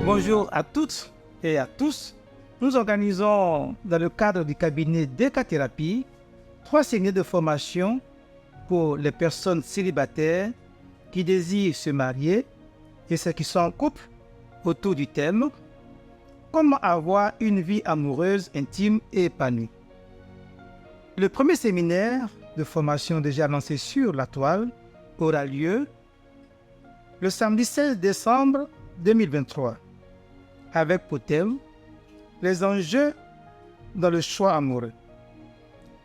Bonjour à toutes et à tous. Nous organisons dans le cadre du cabinet Décathérapie 3 séminaires de formation pour les personnes célibataires qui désirent se marier et ceux qui sont en couple autour du thème « Comment avoir une vie amoureuse, intime et épanouie ». Le premier séminaire de formation déjà lancé sur la toile aura lieu le samedi 16 décembre 2023 avec pour thème les enjeux dans le choix amoureux.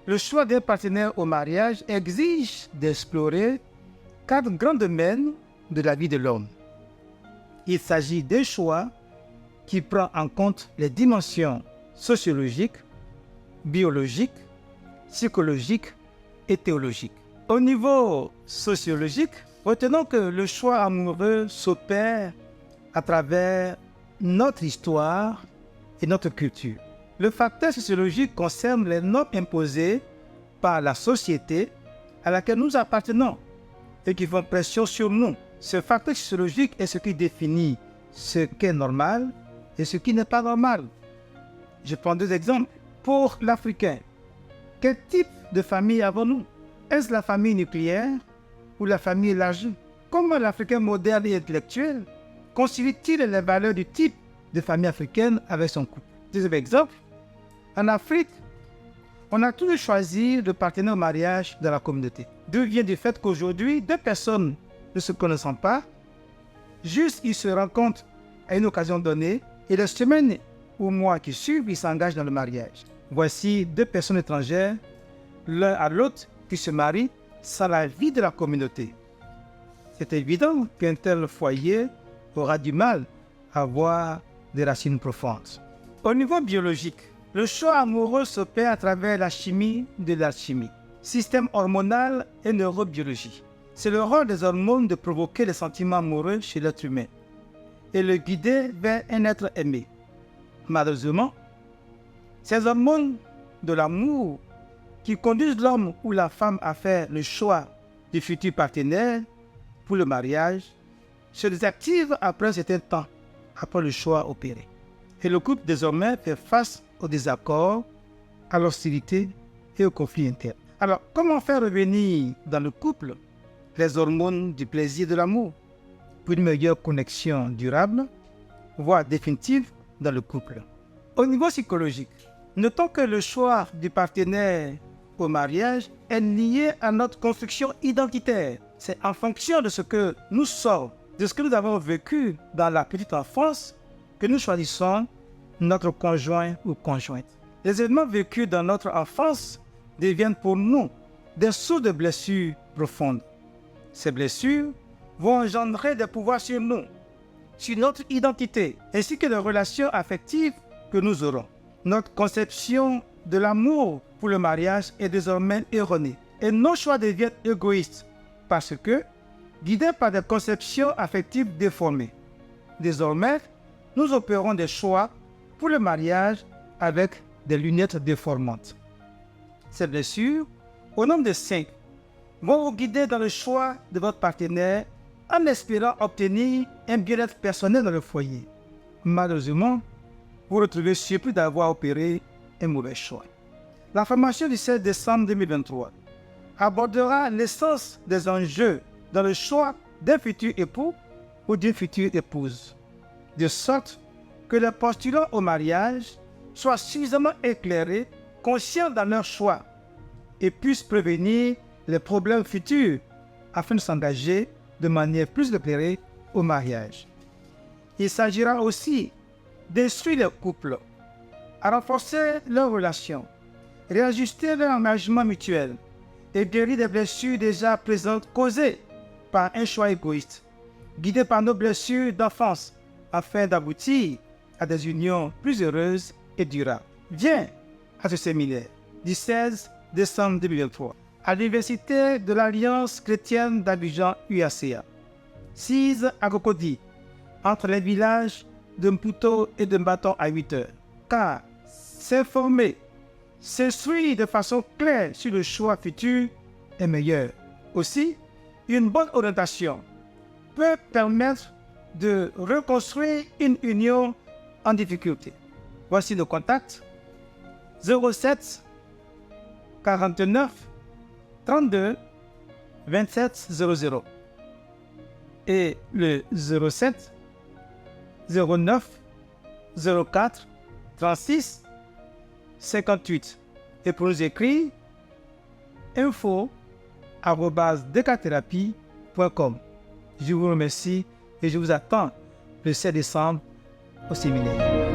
Le choix d'un partenaire au mariage exige d'explorer 4 grands domaines de la vie de l'homme. Il s'agit d'un choix qui prend en compte les dimensions sociologiques, biologiques, psychologiques et théologiques. Au niveau sociologique, retenons que le choix amoureux s'opère à travers notre histoire et notre culture. Le facteur sociologique concerne les normes imposées par la société à laquelle nous appartenons et qui font pression sur nous. Ce facteur sociologique est ce qui définit ce qu'est normal et ce qui n'est pas normal. Je prends 2 exemples. Pour l'Africain, quel type de famille avons-nous? Est-ce la famille nucléaire ou la famille élargie? Comment l'Africain moderne et intellectuel concilie-t-il les valeurs du type de famille africaine avec son couple? Deuxième exemple, en Afrique, on a toujours choisi de partenaire au mariage dans la communauté. D'où vient du fait qu'aujourd'hui, 2 personnes ne se connaissant pas, juste ils se rencontrent à une occasion donnée et les semaines ou mois qui suivent, ils s'engagent dans le mariage. Voici 2 personnes étrangères, l'un à l'autre, qui se marient sans la vie de la communauté. C'est évident qu'un tel foyer aura du mal à avoir des racines profondes. Au niveau biologique, le choix amoureux s'opère à travers la chimie de l'alchimie, système hormonal et neurobiologie. C'est le rôle des hormones de provoquer les sentiments amoureux chez l'être humain et le guider vers un être aimé. Malheureusement, ces hormones de l'amour qui conduisent l'homme ou la femme à faire le choix du futur partenaire pour le mariage se désactivent après un certain temps, après le choix opéré. Et le couple désormais fait face aux désaccords, à l'hostilité et aux conflits internes. Alors, comment faire revenir dans le couple les hormones du plaisir de l'amour pour une meilleure connexion durable, voire définitive dans le couple? Au niveau psychologique, notons que le choix du partenaire au mariage est lié à notre construction identitaire. C'est en fonction de ce que nous sommes, de ce que nous avons vécu dans la petite enfance, que nous choisissons notre conjoint ou conjointe. Les événements vécus dans notre enfance deviennent pour nous des sources de blessures profondes. Ces blessures vont engendrer des pouvoirs sur nous, sur notre identité, ainsi que les relations affectives que nous aurons. Notre conception de l'amour pour le mariage est désormais erronée et nos choix deviennent égoïstes parce que, guidés par des conceptions affectives déformées, désormais, nous opérons des choix pour le mariage avec des lunettes déformantes. Ces blessures, au nombre de 5, vont vous guider dans le choix de votre partenaire en espérant obtenir un bien-être personnel dans le foyer. Malheureusement, vous vous retrouvez surpris d'avoir opéré un mauvais choix. La formation du 16 décembre 2023 abordera l'essence des enjeux dans le choix d'un futur époux ou d'une future épouse, de sorte que les postulants au mariage soient suffisamment éclairés, conscients dans leur choix et puissent prévenir les problèmes futurs afin de s'engager de manière plus éclairée au mariage. Il s'agira aussi d'instruire les couples à renforcer leurs relations, réajuster leur engagement mutuel et guérir des blessures déjà présentes causées par un choix égoïste, guidés par nos blessures d'enfance afin d'aboutir à des unions plus heureuses et durables. Viens à ce séminaire du 16 décembre 2023 à l'Université de l'Alliance chrétienne d'Abidjan UACA, 6 à Cocody, entre les villages de Mputo et de Mbaton à 8 heures. Car s'informer, s'instruire de façon claire sur le choix futur est meilleur. Aussi, une bonne orientation peut permettre de reconstruire une union en difficulté. Voici le contact: 07 49 32 27 00 et le 07 09 04 36 58. Et pour nous écrire, info@decathérapie.com. Je vous remercie et je vous attends le 7 décembre au séminaire.